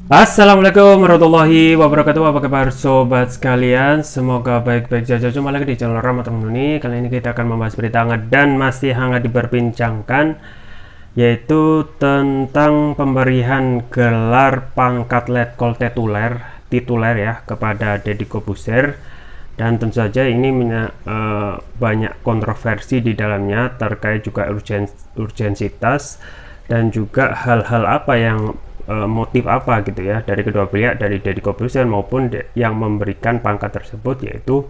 Assalamualaikum warahmatullahi wabarakatuh. Apa kabar sobat sekalian? Semoga baik-baik saja. Jumpa lagi di channel Rahmat Nuni. Kali ini kita akan membahas berita hangat dan masih hangat diperbincangkan, yaitu tentang pemberian gelar pangkat Letkol tituler ya kepada Deddy Corbuzier. Dan tentu saja ini banyak kontroversi di dalamnya, terkait juga urgensitas dan juga hal-hal apa yang motif apa gitu ya dari kedua pihak, dari Deddy Corbuzier maupun yang memberikan pangkat tersebut, yaitu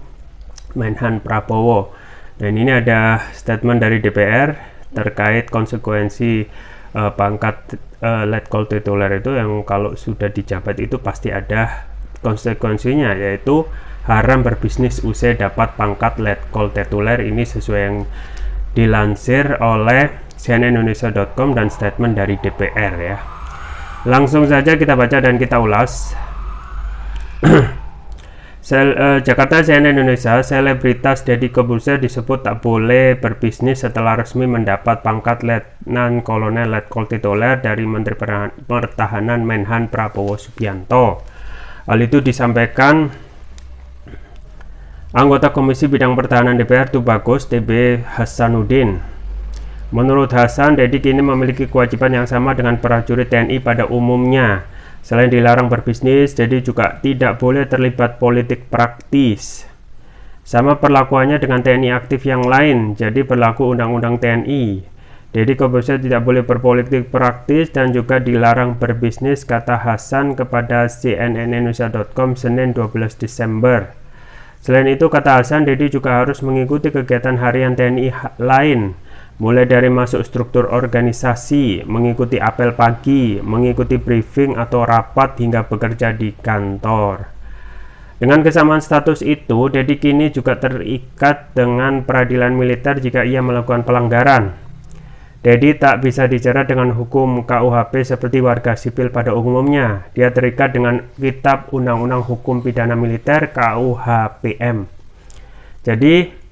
Menhan Prabowo. Dan ini ada statement dari DPR terkait konsekuensi pangkat Letkol tituler itu, yang kalau sudah dijabat itu pasti ada konsekuensinya, yaitu haram berbisnis usai dapat pangkat Letkol tituler. Ini sesuai yang dilansir oleh cnnindonesia.com dan statement dari DPR ya. Langsung saja kita baca dan kita ulas. Jakarta, CNN Indonesia. Selebritas Deddy Corbuzier disebut tak boleh berbisnis setelah resmi mendapat pangkat Letnan Kolonel Letkol tituler dari Menteri Pertahanan Menhan Prabowo Subianto. Hal itu disampaikan anggota Komisi Bidang Pertahanan DPR Tubagus TB Hasanuddin. Menurut Hasan, Deddy kini memiliki kewajiban yang sama dengan prajurit TNI pada umumnya. Selain dilarang berbisnis, Deddy juga tidak boleh terlibat politik praktis. Sama perlakuannya dengan TNI aktif yang lain, jadi berlaku Undang-Undang TNI. Deddy Corbuzier tidak boleh berpolitik praktis dan juga dilarang berbisnis, kata Hasan kepada cnnindonesia.com Senin 12 Desember. Selain itu, kata Hasan, Deddy juga harus mengikuti kegiatan harian TNI lain, mulai dari masuk struktur organisasi, mengikuti apel pagi, mengikuti briefing atau rapat, hingga bekerja di kantor. Dengan kesamaan status itu, Deddy kini juga terikat dengan peradilan militer jika ia melakukan pelanggaran. Deddy tak bisa dijerat dengan hukum KUHP seperti warga sipil pada umumnya. Dia terikat dengan Kitab Undang-Undang Hukum Pidana Militer KUHPM. Jadi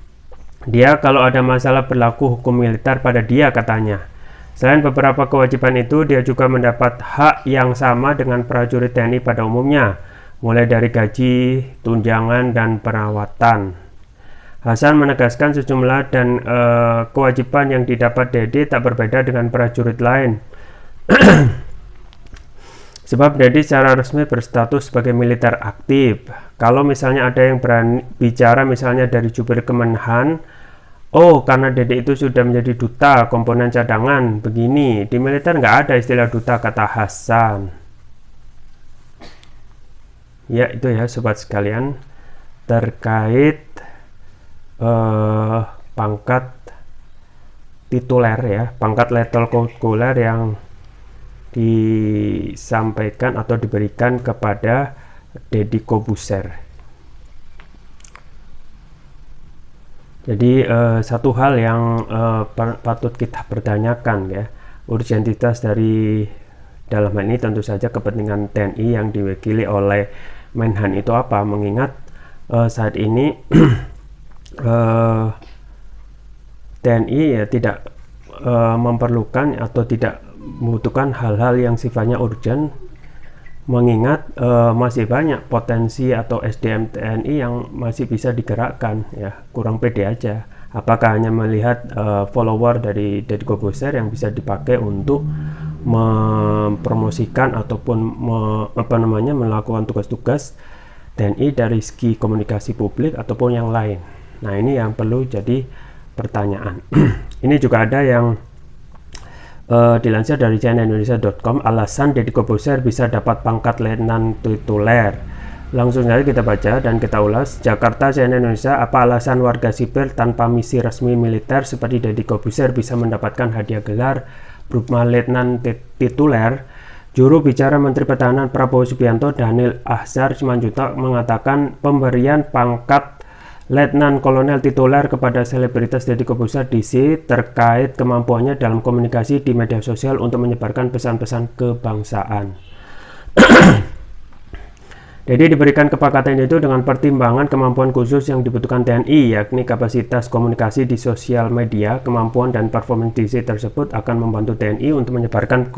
dia kalau ada masalah berlaku hukum militer pada dia, katanya. Selain beberapa kewajiban itu, dia juga mendapat hak yang sama dengan prajurit TNI pada umumnya, mulai dari gaji, tunjangan, dan perawatan. Hasan menegaskan sejumlah dan kewajiban yang didapat Deddy tak berbeda dengan prajurit lain. Sebab Deddy secara resmi berstatus sebagai militer aktif. Kalau misalnya ada yang berani bicara misalnya dari jubir Kemenhan, oh karena Deddy itu sudah menjadi duta komponen cadangan, begini. Di militer nggak ada istilah duta, kata Hasan. Ya itu ya sobat sekalian, terkait pangkat tituler ya, pangkat Letkol tituler yang disampaikan atau diberikan kepada Deddy Corbuzier. Jadi satu hal yang patut kita pertanyakan ya, urgentitas dari dalam hal ini tentu saja kepentingan TNI yang diwakili oleh Menhan itu apa, mengingat saat ini TNI ya tidak memerlukan atau tidak membutuhkan hal-hal yang sifatnya urgent, mengingat masih banyak potensi atau SDM TNI yang masih bisa digerakkan ya, kurang pede aja. Apakah hanya melihat follower dari Deddy Corbuzier yang bisa dipakai untuk mempromosikan ataupun melakukan tugas-tugas TNI dari segi komunikasi publik ataupun yang lain. Nah ini yang perlu jadi pertanyaan. Ini juga ada yang dilansir dari cnnindonesia.com, alasan Deddy Corbuzier bisa dapat pangkat letnan tituler. Langsung saja kita baca dan kita ulas. Jakarta, CNN Indonesia. Apa alasan warga sipil tanpa misi resmi militer seperti Deddy Corbuzier bisa mendapatkan hadiah gelar berupa letnan tituler? Juru bicara Menteri Pertahanan Prabowo Subianto, Daniel Ahzar Simanjuntak, mengatakan pemberian pangkat Letnan Kolonel tituler kepada selebritas Deddy Corbuzier DC terkait kemampuannya dalam komunikasi di media sosial untuk menyebarkan pesan-pesan kebangsaan. Deddy diberikan kepangkatan itu dengan pertimbangan kemampuan khusus yang dibutuhkan TNI, yakni kapasitas komunikasi di sosial media. Kemampuan dan performa DC tersebut akan membantu TNI untuk menyebarkan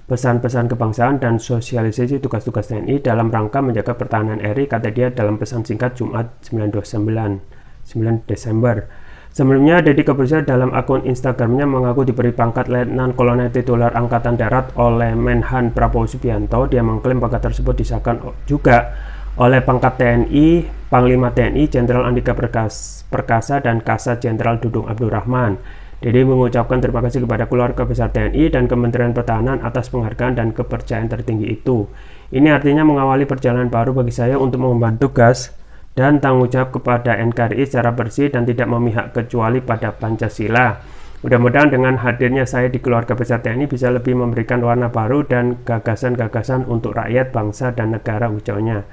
pesan-pesan kebangsaan dan sosialisasi tugas-tugas TNI dalam rangka menjaga pertahanan RI, kata dia dalam pesan singkat Jumat 9 Desember. Sebelumnya, Deddy Corbuzier dalam akun Instagramnya mengaku diberi pangkat Letnan Kolonel Tituler Angkatan Darat oleh Menhan Prabowo Subianto. Dia mengklaim pangkat tersebut disahkan juga oleh pangkat TNI, Panglima TNI Jenderal Andika Perkasa dan Kasat Jenderal Dudung Abdurrahman. Deddy mengucapkan terima kasih kepada keluarga besar TNI dan Kementerian Pertahanan atas penghargaan dan kepercayaan tertinggi itu. Ini artinya mengawali perjalanan baru bagi saya untuk mengemban tugas dan tanggung jawab kepada NKRI secara bersih dan tidak memihak kecuali pada Pancasila. Mudah-mudahan dengan hadirnya saya di keluarga besar TNI bisa lebih memberikan warna baru dan gagasan-gagasan untuk rakyat, bangsa, dan negara, ujarnya.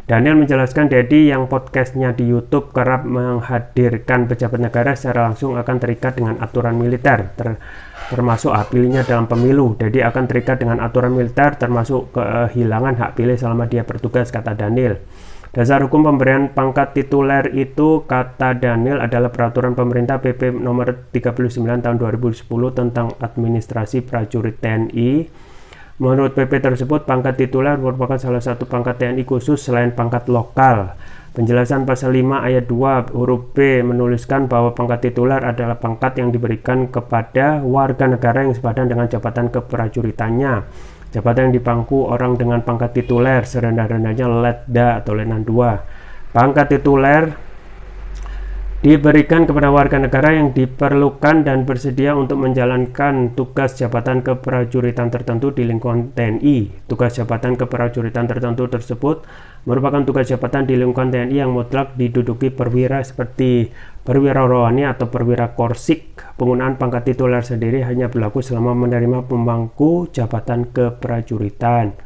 Daniel menjelaskan Deddy yang podcastnya di YouTube kerap menghadirkan pejabat negara secara langsung akan terikat dengan aturan militer, termasuk hak pilihnya dalam pemilu. Deddy akan terikat dengan aturan militer termasuk kehilangan hak pilih selama dia bertugas, kata Daniel. Dasar hukum pemberian pangkat tituler itu, kata Daniel, adalah peraturan pemerintah PP nomor 39 tahun 2010 tentang administrasi prajurit TNI. Menurut PP tersebut, pangkat tituler merupakan salah satu pangkat TNI khusus selain pangkat lokal. Penjelasan pasal 5 ayat 2 huruf B menuliskan bahwa pangkat tituler adalah pangkat yang diberikan kepada warga negara yang sepadan dengan jabatan keprajuritannya. Jabatan yang dipangku orang dengan pangkat tituler serendah-rendahnya Letda atau Letnan 2. Pangkat tituler diberikan kepada warga negara yang diperlukan dan bersedia untuk menjalankan tugas jabatan keprajuritan tertentu di lingkungan TNI. Tugas jabatan keprajuritan tertentu tersebut merupakan tugas jabatan di lingkungan TNI yang mutlak diduduki perwira seperti perwira rohani atau perwira korsik. Penggunaan pangkat tituler sendiri hanya berlaku selama menerima pemangku jabatan keprajuritan.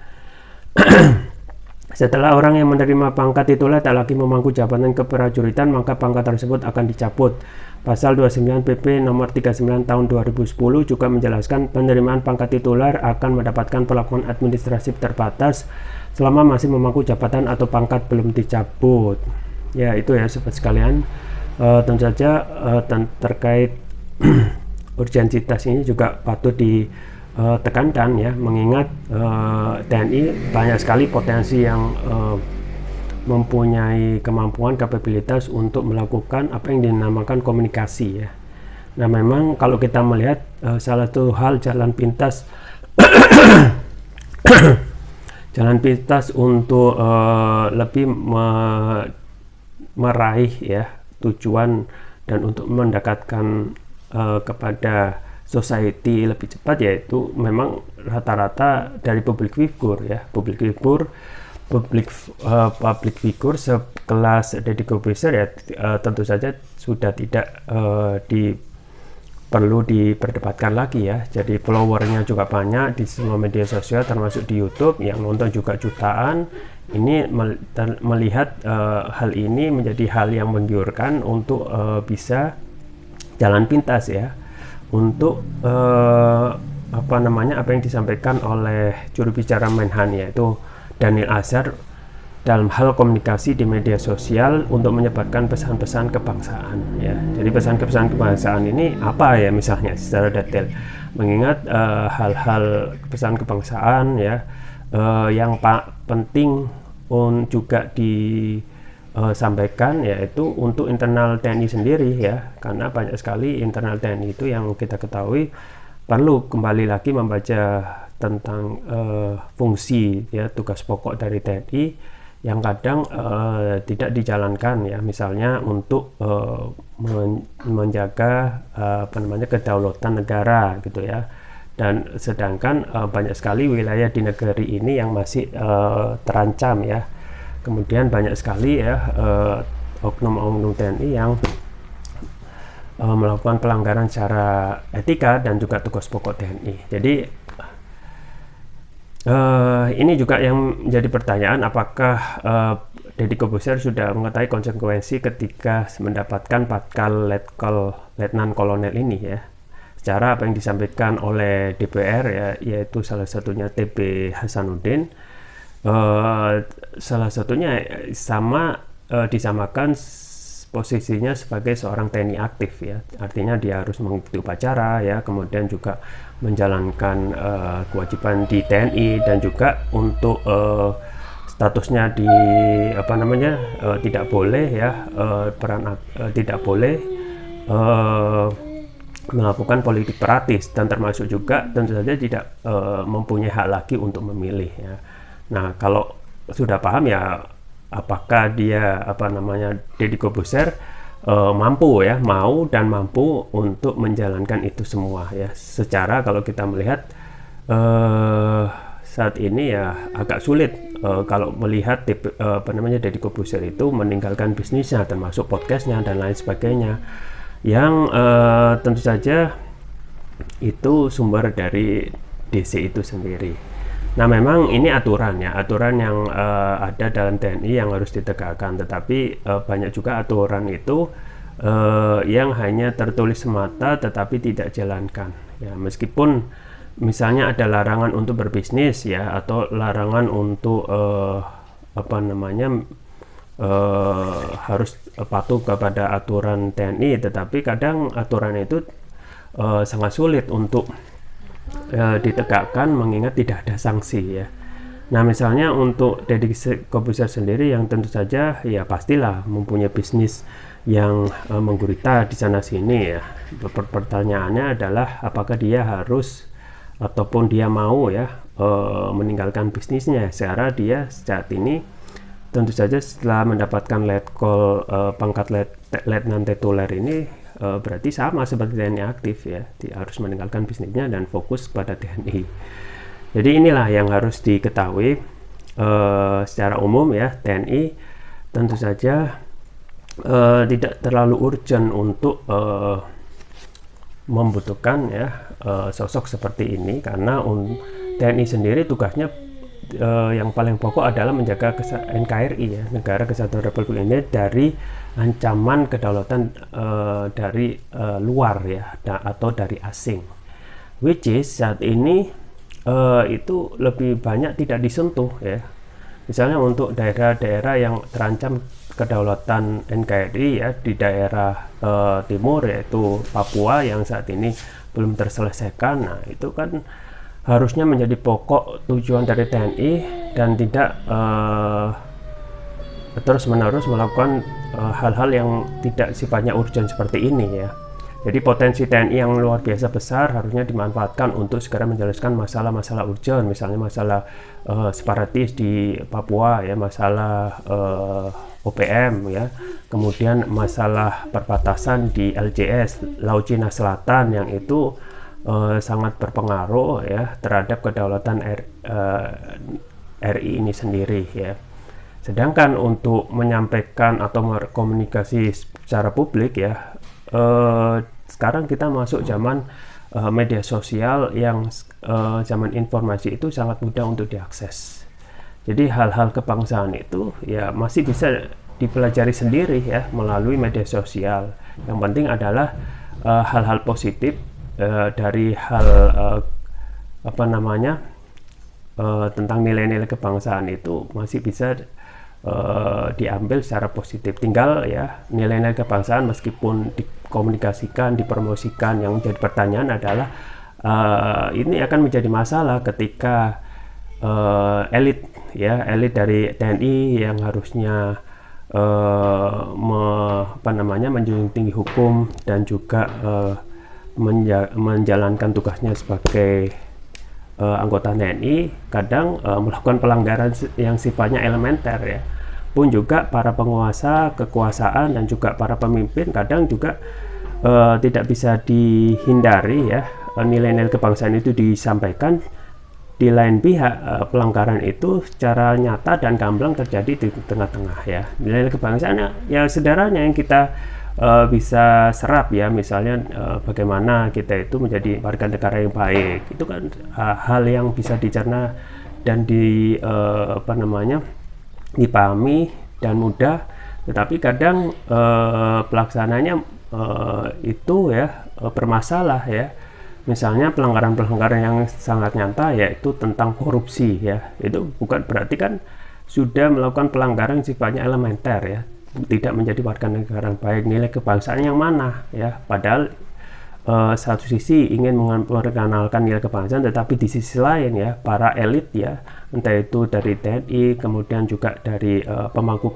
Setelah orang yang menerima pangkat tituler tak lagi memangku jabatan keprajuritan, maka pangkat tersebut akan dicabut. Pasal 29 PP nomor 39 tahun 2010 juga menjelaskan penerimaan pangkat tituler akan mendapatkan perlakuan administratif terbatas selama masih memangku jabatan atau pangkat belum dicabut. Ya, itu ya sobat sekalian. Tentu saja terkait urgensitas ini juga patut ditekankan ya, mengingat TNI banyak sekali potensi yang mempunyai kemampuan, kapabilitas untuk melakukan apa yang dinamakan komunikasi ya. Nah, memang kalau kita melihat salah satu hal jalan pintas jalan pintas untuk lebih meraih ya tujuan dan untuk mendekatkan kepada society lebih cepat, yaitu memang rata-rata dari public figure ya, public figure sekelas Deddy Corbuzier ya, tentu saja sudah tidak perlu diperdebatkan lagi ya. Jadi followernya juga banyak di semua media sosial termasuk di YouTube, yang nonton juga jutaan. Ini melihat hal ini menjadi hal yang menggiurkan untuk bisa jalan pintas ya untuk apa yang disampaikan oleh juru bicara Menhan, yaitu Daniel Azhar, dalam hal komunikasi di media sosial untuk menyebarkan pesan-pesan kebangsaan ya. Jadi pesan-pesan kebangsaan ini apa ya, misalnya secara detail, mengingat hal-hal pesan kebangsaan ya yang penting juga disampaikan, yaitu untuk internal TNI sendiri ya, karena banyak sekali internal TNI itu yang kita ketahui perlu kembali lagi membaca tentang fungsi ya, tugas pokok dari TNI yang kadang tidak dijalankan ya, misalnya untuk menjaga kedaulatan negara gitu ya. Dan sedangkan banyak sekali wilayah di negeri ini yang masih terancam ya. Kemudian banyak sekali ya oknum-oknum TNI yang melakukan pelanggaran secara etika dan juga tugas pokok TNI. Jadi ini juga yang menjadi pertanyaan, apakah Deddy Corbuzier sudah mengetahui konsekuensi ketika mendapatkan pangkat letnan kolonel ini ya, secara apa yang disampaikan oleh DPR ya, yaitu salah satunya TB Hasanuddin, salah satunya disamakan posisinya sebagai seorang TNI aktif ya, artinya dia harus mengikuti upacara ya, kemudian juga menjalankan kewajiban di TNI, dan juga untuk statusnya di tidak boleh ya tidak boleh melakukan politik praktis, dan termasuk juga tentu saja tidak mempunyai hak lagi untuk memilih ya. Nah, kalau sudah paham ya, apakah dia Deddy Corbuzier mampu ya, mau dan mampu untuk menjalankan itu semua ya. Secara kalau kita melihat saat ini ya agak sulit kalau melihat Deddy Corbuzier itu meninggalkan bisnisnya, termasuk podcastnya dan lain sebagainya, yang tentu saja itu sumber dari DC itu sendiri. Nah, memang ini aturan yang ada dalam TNI yang harus ditegakkan, tetapi banyak juga aturan itu yang hanya tertulis semata tetapi tidak jalankan ya. Meskipun misalnya ada larangan untuk berbisnis ya, atau larangan untuk harus patuh kepada aturan TNI, tetapi kadang aturan itu sangat sulit untuk ditegakkan mengingat tidak ada sanksi ya. Nah, misalnya untuk Deddy Corbuzier sendiri yang tentu saja ya pastilah mempunyai bisnis yang menggurita di sana sini ya. Pertanyaannya adalah apakah dia harus ataupun dia mau ya meninggalkan bisnisnya, secara dia saat ini tentu saja setelah mendapatkan letkol pangkat letnan tituler ini berarti sama seperti TNI aktif ya, dia harus meninggalkan bisnisnya dan fokus pada TNI. Jadi inilah yang harus diketahui secara umum ya. TNI tentu saja tidak terlalu urgent untuk membutuhkan ya sosok seperti ini, karena TNI sendiri tugasnya yang paling pokok adalah menjaga NKRI ya, Negara Kesatuan Republik Indonesia, dari ancaman kedaulatan dari luar ya, atau dari asing, which is saat ini itu lebih banyak tidak disentuh ya. Misalnya untuk daerah-daerah yang terancam kedaulatan NKRI ya, di daerah timur yaitu Papua yang saat ini belum terselesaikan. Nah, itu kan harusnya menjadi pokok tujuan dari TNI dan tidak terus-menerus melakukan hal-hal yang tidak sifatnya urgent seperti ini ya. Jadi potensi TNI yang luar biasa besar harusnya dimanfaatkan untuk segera menjelaskan masalah-masalah urgent, misalnya masalah separatis di Papua ya, masalah OPM ya, kemudian masalah perbatasan di LCS, Laut Cina Selatan, yang itu sangat berpengaruh ya terhadap kedaulatan RI ini sendiri ya. Sedangkan untuk menyampaikan atau berkomunikasi secara publik ya, sekarang kita masuk zaman media sosial yang zaman informasi itu sangat mudah untuk diakses. Jadi hal-hal kebangsaan itu ya masih bisa dipelajari sendiri ya melalui media sosial. Yang penting adalah hal-hal positif dari hal tentang nilai-nilai kebangsaan itu masih bisa diambil secara positif. Tinggal ya nilai-nilai kebangsaan meskipun dikomunikasikan, dipromosikan, yang menjadi pertanyaan adalah ini akan menjadi masalah ketika elit dari TNI yang harusnya menjunjung tinggi hukum dan juga menjalankan tugasnya sebagai anggota TNI kadang melakukan pelanggaran yang sifatnya elementer ya. Pun juga para penguasa kekuasaan dan juga para pemimpin kadang juga tidak bisa dihindari ya, nilai-nilai kebangsaan itu disampaikan. Di lain pihak pelanggaran itu secara nyata dan gamblang terjadi di tengah-tengah ya. Nilai kebangsaan ya sederhananya yang kita bisa serap ya, misalnya bagaimana kita itu menjadi warga negara yang baik, itu kan hal yang bisa dicerna dan dipahami dan mudah, tetapi kadang pelaksananya itu ya bermasalah ya. Misalnya pelanggaran-pelanggaran yang sangat nyata yaitu tentang korupsi ya, itu bukan berarti kan sudah melakukan pelanggaran sifatnya elementer ya, tidak menjadi warga negara yang baik. Nilai kebangsaan yang mana ya? Padahal satu sisi ingin memperkenalkan nilai kebangsaan, tetapi di sisi lain ya para elit ya, entah itu dari TNI, kemudian juga dari pemangku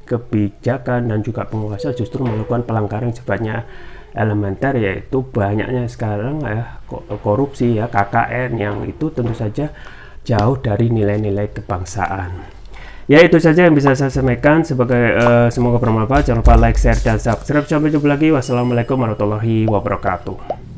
kebijakan dan juga penguasa, justru melakukan pelanggaran yang sifatnya elementer, yaitu banyaknya sekarang ya korupsi ya, KKN, yang itu tentu saja jauh dari nilai-nilai kebangsaan. Ya, itu saja yang bisa saya sampaikan. Semoga bermanfaat. Jangan lupa like, share, dan subscribe. Sampai jumpa lagi. Wassalamualaikum warahmatullahi wabarakatuh.